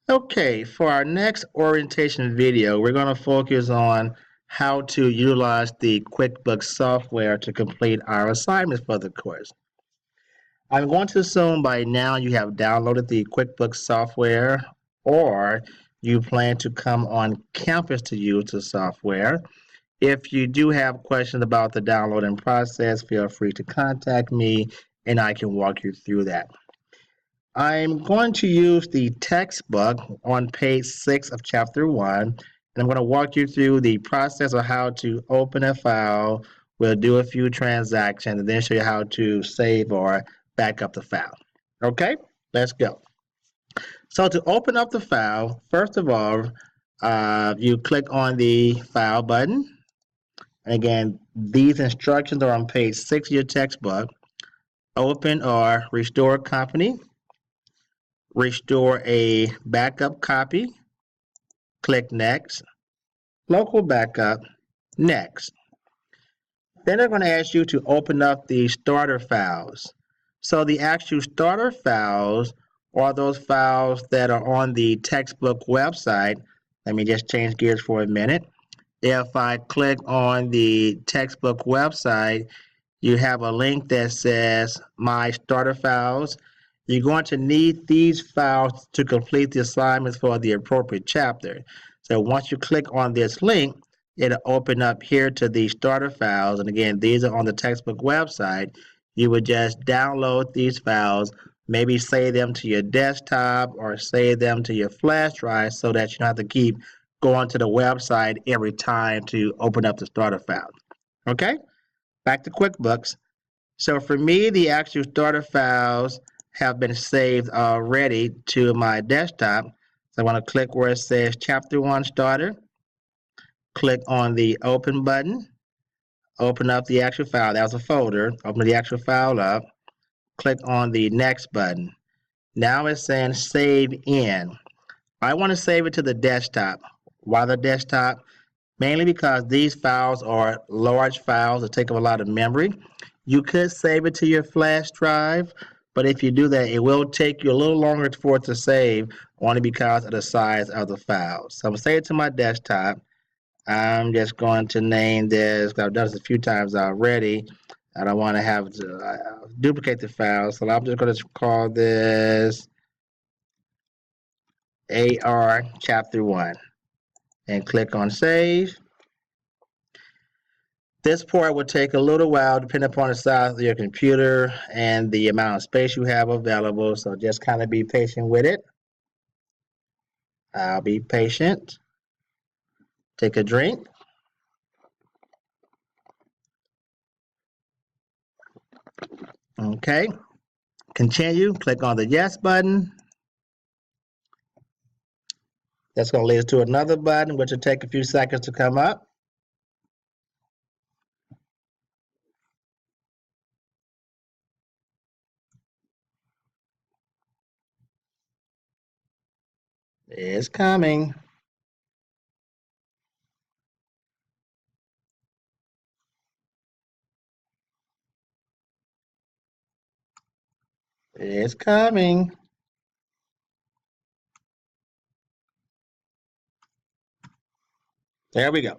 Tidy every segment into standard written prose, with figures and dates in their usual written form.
Okay, for our next orientation video, we're going to focus on how to utilize the QuickBooks software to complete our assignments for the course. I'm going to assume by now you have downloaded the QuickBooks software or you plan to come on campus to use the software. If you do have questions about the downloading process, feel free to contact me and I can walk you through that. I'm going to use the textbook on page 6 of chapter 1, and I'm going to walk you through the process of how to open a file. We'll do a few transactions and then show you how to save or back up the file. Okay, let's go. So to open up the file, first of all, you click on the File button. And again, these instructions are on page 6 of your textbook. Open or restore company. Restore a backup copy, click Next, local backup, Next. Then they're going to ask you to open up the starter files. So the actual starter files are those files that are on the textbook website. Let me just change gears for a minute. If I click on the textbook website, you have a link that says My Starter Files. You're going to need these files to complete the assignments for the appropriate chapter. So once you click on this link, it'll open up here to the starter files. And again, these are on the textbook website. You would just download these files, maybe save them to your desktop or save them to your flash drive so that you don't have to keep going to the website every time to open up the starter files. Okay, back to QuickBooks. So for me, the actual starter files have been saved already to my desktop. So I want to click where it says Chapter 1 Starter. Click on the Open button. Open up the actual file. That was a folder. Open the actual file up. Click on the Next button. Now it's saying Save In. I want to save it to the desktop. Why the desktop? Mainly because these files are large files that take up a lot of memory. You could save it to your flash drive, but if you do that, it will take you a little longer for it to save, only because of the size of the file. So I'm going to save it to my desktop. I'm just going to name this, I've done this a few times already. I don't want to have to duplicate the file, so I'm just going to call this AR Chapter 1 and click on Save. This part will take a little while depending upon the size of your computer and the amount of space you have available, so just kind of be patient with it. I'll be patient. Take a drink. Okay. Continue. Click on the Yes button. That's going to lead us to another button, which will take a few seconds to come up. It's coming. It's coming. There we go.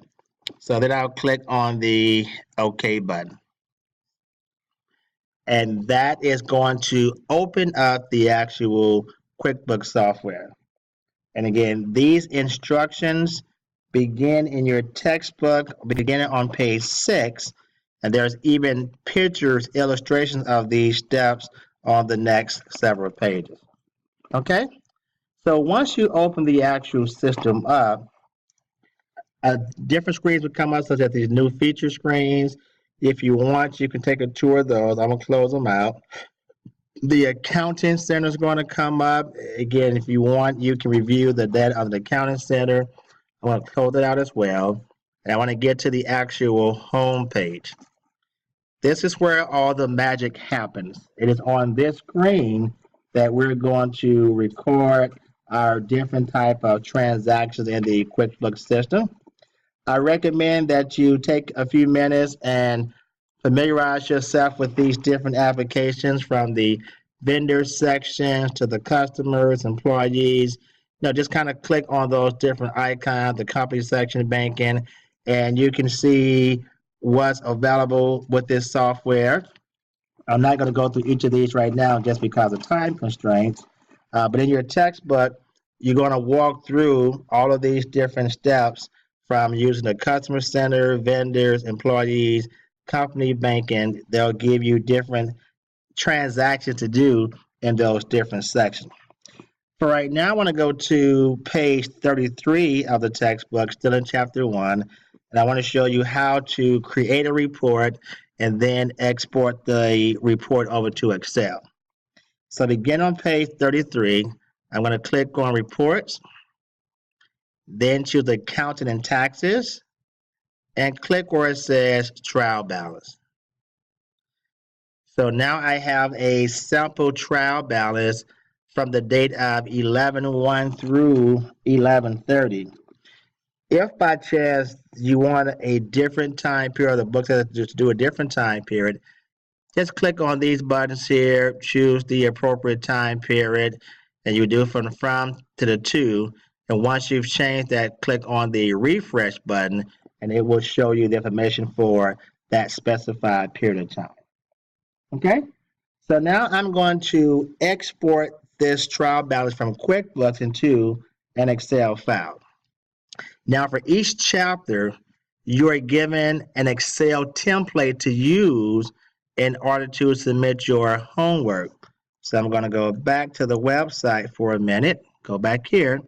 So then I'll click on the OK button. And that is going to open up the actual QuickBooks software. And again, these instructions begin in your textbook, beginning on page 6, and there's even pictures, illustrations of these steps on the next several pages. Okay? So once you open the actual system up, different screens will come up, such as these new feature screens. If you want, you can take a tour of those. I'm going to close them out. The accounting center is going to come up. Again, if you want, you can review the data of the accounting center. I want to close it out as well. And I want to get to the actual home page. This is where all the magic happens. It is on this screen that we're going to record our different type of transactions in the QuickBooks system. I recommend that you take a few minutes and familiarize yourself with these different applications, from the vendor sections to the customers, employees. just kind of click on those different icons, the company section, banking, and you can see what's available with this software. I'm not going to go through each of these right now just because of time constraints. But in your textbook, you're going to walk through all of these different steps from using the customer center, vendors, employees, company banking. They'll give you different transactions to do in those different sections. For right now, I want to go to page 33 of the textbook, still in chapter 1, and I want to show you how to create a report and then export the report over to Excel. So begin on page 33. I'm going to click on Reports, then choose Accounting and Taxes, and click where it says Trial Balance. So now I have a sample trial balance from the date of 11/1 through 11/30. If by chance you want a different time period, the book says just do a different time period, just click on these buttons here, choose the appropriate time period, and you do from to the to. And once you've changed that, click on the refresh button, and it will show you the information for that specified period of time. Okay, so now I'm going to export this trial balance from QuickBooks into an Excel file. Now for each chapter, you are given an Excel template to use in order to submit your homework. So I'm going to go back to the website for a minute, go back here.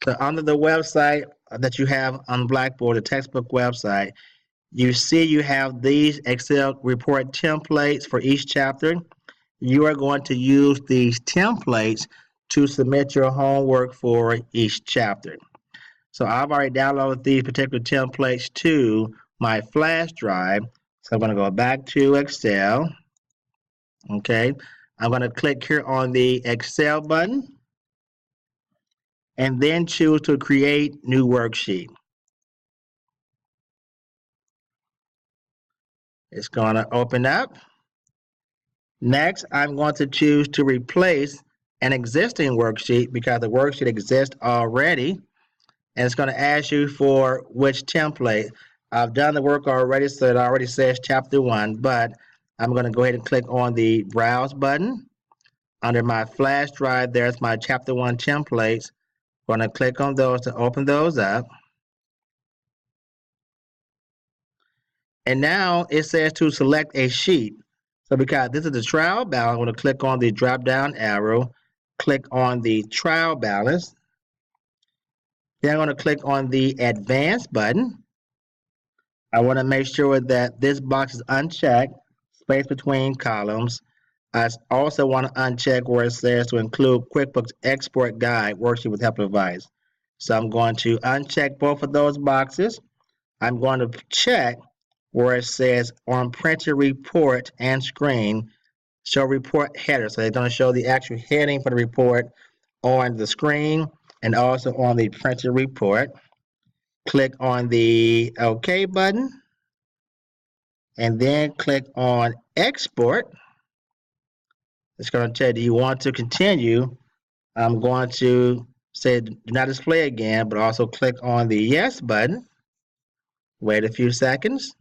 So under the website that you have on Blackboard, the textbook website, you see you have these Excel report templates for each chapter. You are going to use these templates to submit your homework for each chapter. So I've already downloaded these particular templates to my flash drive. So I'm going to go back to Excel. Okay. I'm going to click here on the Excel button and then choose to create new worksheet. It's going to open up. Next, I'm going to choose to replace an existing worksheet because the worksheet exists already. And it's going to ask you for which template. I've done the work already, so it already says chapter 1, but I'm going to go ahead and click on the browse button. Under my flash drive, there's my chapter 1 templates. I'm going to click on those to open those up. And now it says to select a sheet. So because this is the trial balance, I'm going to click on the drop down arrow, click on the trial balance. Then I'm going to click on the advanced button. I want to make sure that this box is unchecked, space between columns. I also want to uncheck where it says to include QuickBooks Export Guide Worksheet with Help Advice. So I'm going to uncheck both of those boxes. I'm going to check where it says on printed report and screen, show report header. So they're going to show the actual heading for the report on the screen and also on the printed report. Click on the OK button and then click on Export. It's going to tell you, do you want to continue? I'm going to say do not display again, but also click on the Yes button. Wait a few seconds.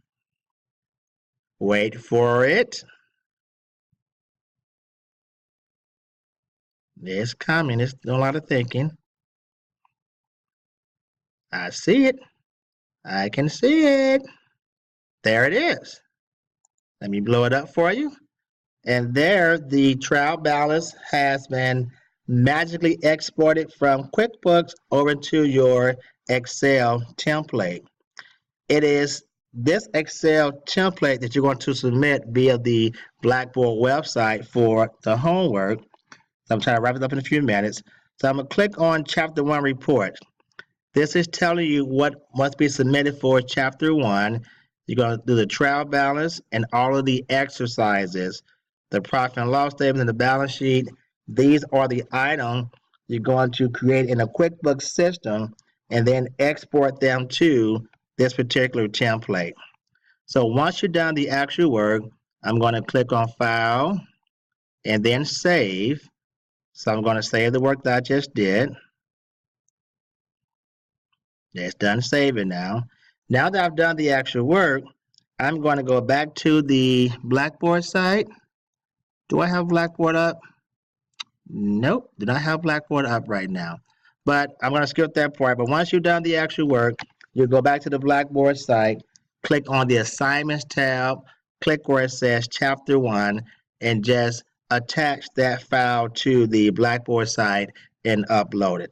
Wait for it. It's coming. It's doing a lot of thinking. I see it. I can see it. There it is. Let me blow it up for you. And there, the trial balance has been magically exported from QuickBooks over to your Excel template. It is this Excel template that you're going to submit via the Blackboard website for the homework. So I'm trying to wrap it up in a few minutes. So I'm going to click on Chapter 1 Report. This is telling you what must be submitted for Chapter 1. You're going to do the trial balance and all of the exercises, the profit and loss statement and the balance sheet. These are the items you're going to create in a QuickBooks system and then export them to this particular template. So once you're done the actual work, I'm going to click on File and then Save. So I'm going to save the work that I just did. It's done saving now. Now that I've done the actual work, I'm going to go back to the Blackboard site. Do I have Blackboard up? Nope, do not have Blackboard up right now. But I'm going to skip that part. But once you've done the actual work, you go back to the Blackboard site, click on the Assignments tab, click where it says Chapter 1, and just attach that file to the Blackboard site and upload it.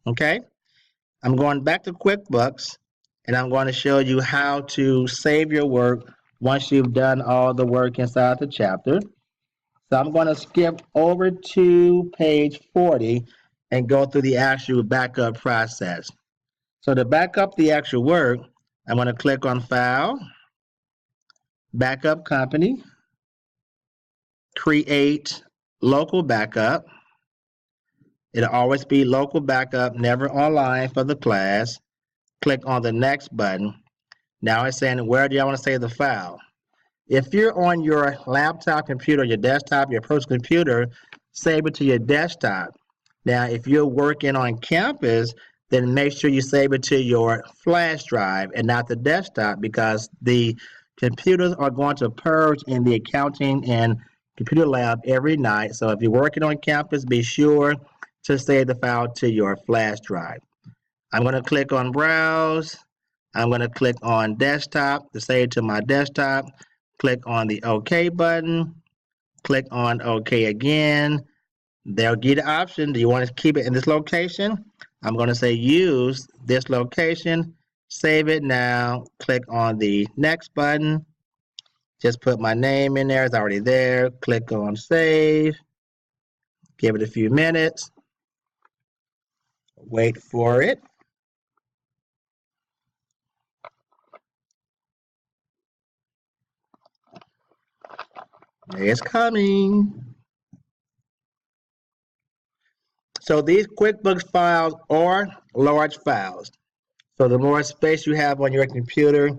Okay? I'm going back to QuickBooks, and I'm going to show you how to save your work once you've done all the work inside the chapter. So I'm going to skip over to page 40 and go through the actual backup process. So to back up the actual work, I'm going to click on File, Backup Company, Create Local Backup. It'll always be local backup, never online for the class. Click on the Next button. Now it's saying, where do you want to save the file? If you're on your laptop computer, your desktop, your personal computer, save it to your desktop. Now, if you're working on campus, then make sure you save it to your flash drive and not the desktop, because the computers are going to purge in the accounting and computer lab every night. So if you're working on campus, be sure to save the file to your flash drive. I'm going to click on Browse. I'm going to click on Desktop to save to my desktop. Click on the OK button, click on OK again. They'll give the option, do you want to keep it in this location? I'm going to say use this location, save it now, click on the Next button. Just put my name in there, it's already there. Click on Save, give it a few minutes, wait for it. It's coming. So these QuickBooks files are large files. So the more space you have on your computer,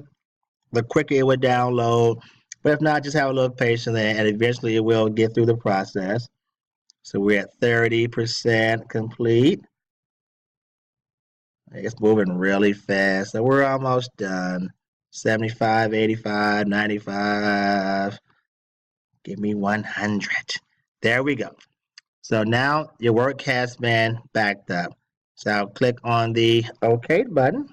the quicker it will download. But if not, just have a little patience and eventually it will get through the process. So we're at 30% complete. It's moving really fast. So we're almost done. 75, 85, 95. Give me 100. There we go. So now your work has been backed up. So I'll click on the OK button.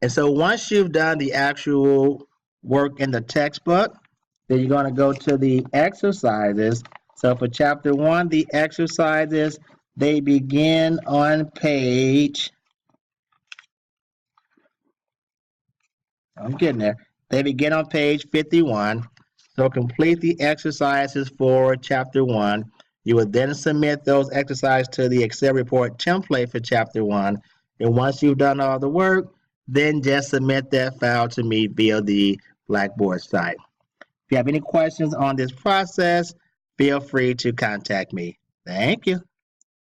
And so once you've done the actual work in the textbook, then you're going to go to the exercises. So for chapter 1, the exercises, they begin on page, I'm getting there. They begin on page 51. So complete the exercises for chapter 1. You will then submit those exercises to the Excel report template for chapter 1. And once you've done all the work, then just submit that file to me via the Blackboard site. If you have any questions on this process, feel free to contact me. Thank you.